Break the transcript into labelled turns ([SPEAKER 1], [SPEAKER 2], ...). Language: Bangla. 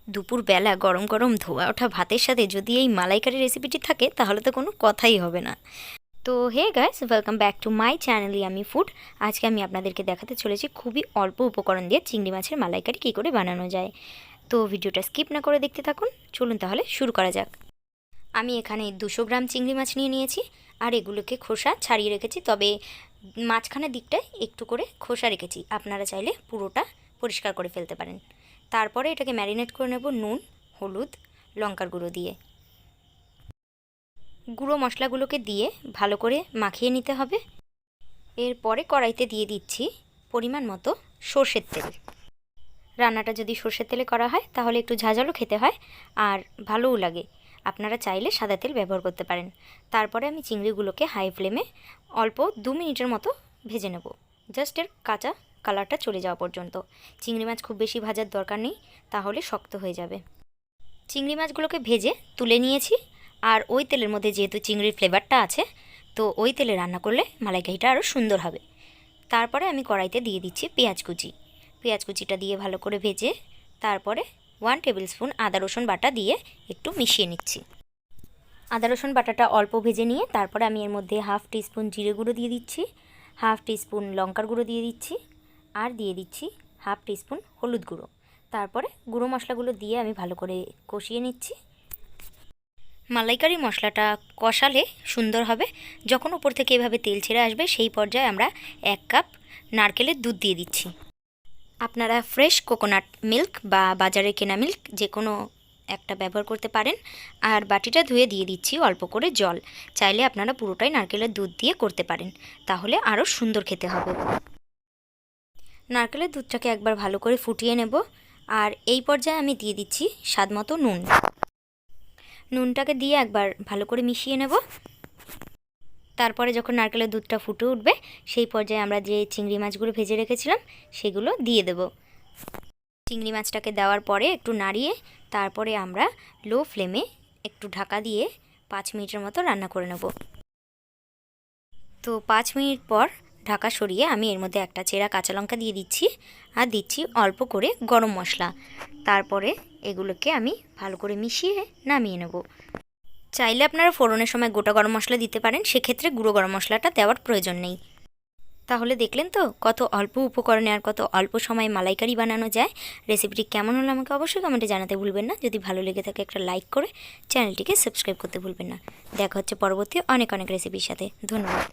[SPEAKER 1] দুপুরবেলা গরম গরম ধোয়া ওঠা ভাতের সাথে যদি এই মালাইকারি রেসিপিটি থাকে তাহলে তো কোনো কথাই হবে না। তো hey guys, welcome back to my channel yummy food. আজকে আমি আপনাদেরকে দেখাতে চলেছি খুবই অল্প উপকরণ দিয়ে চিংড়ি মাছের মালাইকারি কী করে বানানো যায়। তো ভিডিওটা স্কিপ না করে দেখতে থাকুন। চলুন তাহলে শুরু করা যাক। আমি এখানে 200 গ্রাম চিংড়ি মাছ নিয়ে নিয়েছি আর এগুলোকে খোসা ছাড়িয়ে রেখেছি, তবে মাঝখানের দিকটায় একটু করে খোসা রেখেছি। আপনারা চাইলে পুরোটা পরিষ্কার করে ফেলতে পারেন। তারপরে এটাকে ম্যারিনেট করে নেব নুন, হলুদ, লঙ্কার গুঁড়ো দিয়ে। গুঁড়ো মশলাগুলোকে দিয়ে ভালো করে মাখিয়ে নিতে হবে। এরপরে কড়াইতে দিয়ে দিচ্ছি পরিমাণ মতো সর্ষের তেল। রান্নাটা যদি সর্ষের তেলে করা হয় তাহলে একটু ঝাঁঝালো খেতে হয় আর ভালোও লাগে। আপনারা চাইলে সাদা তেল ব্যবহার করতে পারেন। তারপরে আমি চিংড়িগুলোকে হাই ফ্লেমে অল্প 2 মিনিটের মতো ভেজে নেব, জাস্ট এর কাঁচা কালারটা চলে যাওয়া পর্যন্ত। চিংড়ি মাছ খুব বেশি ভাজার দরকার নেই, তাহলে শক্ত হয়ে যাবে। চিংড়ি মাছগুলোকে ভেজে তুলে নিয়েছি, আর ওই তেলের মধ্যে যেহেতু চিংড়ির ফ্লেভারটা আছে, তো ওই তেলে রান্না করলে মালাইকারিটা আরও সুন্দর হবে। তারপরে আমি কড়াইতে দিয়ে দিচ্ছি পেঁয়াজ কুচি। পেঁয়াজ কুচিটা দিয়ে ভালো করে ভেজে তারপরে 1 টেবিল স্পুন আদা রসুন বাটা দিয়ে একটু মিশিয়ে নিচ্ছি। আদা রসুন বাটাটা অল্প ভেজে নিয়ে তারপরে আমি এর মধ্যে হাফ টিস্পুন জিরে গুঁড়ো দিয়ে দিচ্ছি, হাফ টিস্পুন লঙ্কার গুঁড়ো দিয়ে দিচ্ছি, আর দিয়ে দিচ্ছি হাফ টিস্পুন হলুদ গুঁড়ো। তারপরে গুঁড়ো মশলাগুলো দিয়ে আমি ভালো করে কষিয়ে নিচ্ছি। মালাইকারি মশলাটা কষালে সুন্দর হবে যখন উপর থেকে এভাবে তেল ছেড়ে আসবে, সেই পর্যায়ে আমরা 1 কাপ নারকেলের দুধ দিয়ে দিচ্ছি। আপনারা ফ্রেশ কোকোনাট মিল্ক বা বাজারে কেনা মিল্ক যে কোনো একটা ব্যবহার করতে পারেন। আর বাটিটা ধুয়ে দিয়ে দিচ্ছি অল্প করে জল। চাইলে আপনারা পুরোটাই নারকেলের দুধ দিয়ে করতে পারেন, তাহলে আরও সুন্দর খেতে হবে। নারকেলের দুধটাকে একবার ভালো করে ফুটিয়ে নেব, আর এই পর্যায়ে আমি দিয়ে দিচ্ছি স্বাদমতো নুন। নুনটাকে দিয়ে একবার ভালো করে মিশিয়ে নেব। তারপরে যখন নারকেলের দুধটা ফুটে উঠবে, সেই পর্যায়ে আমরা যে চিংড়ি মাছগুলো ভেজে রেখেছিলাম সেগুলো দিয়ে দেব। চিংড়ি মাছটাকে দেওয়ার পরে একটু নাড়িয়ে তারপরে আমরা লো ফ্লেমে একটু ঢাকা দিয়ে 5 মিনিটের মতো রান্না করে নেব। তো 5 মিনিট পর ঢাকা সরিয়ে আমি এর মধ্যে একটা চেরা কাঁচা লঙ্কা দিয়ে দিচ্ছি, আর দিচ্ছি অল্প করে গরম মশলা। তারপরে এগুলোকে আমি ভালো করে মিশিয়ে নামিয়ে নেব। চাইলে আপনারা ফোড়নের সময় গোটা গরম মশলা দিতে পারেন, সেক্ষেত্রে গুঁড়ো গরম মশলাটা দেওয়ার প্রয়োজন নেই। তাহলে দেখলেন তো কত অল্প উপকরণে আর কত অল্প সময়ে মালাইকারি বানানো যায়। রেসিপিটি কেমন হলো আমাকে অবশ্যই কমেন্টে জানাতে ভুলবেন না। যদি ভালো লেগে থাকে একটা লাইক করে চ্যানেলটিকে সাবস্ক্রাইব করতে ভুলবেন না। দেখা হচ্ছে পরবর্তী অনেক অনেক রেসিপির সাথে। ধন্যবাদ।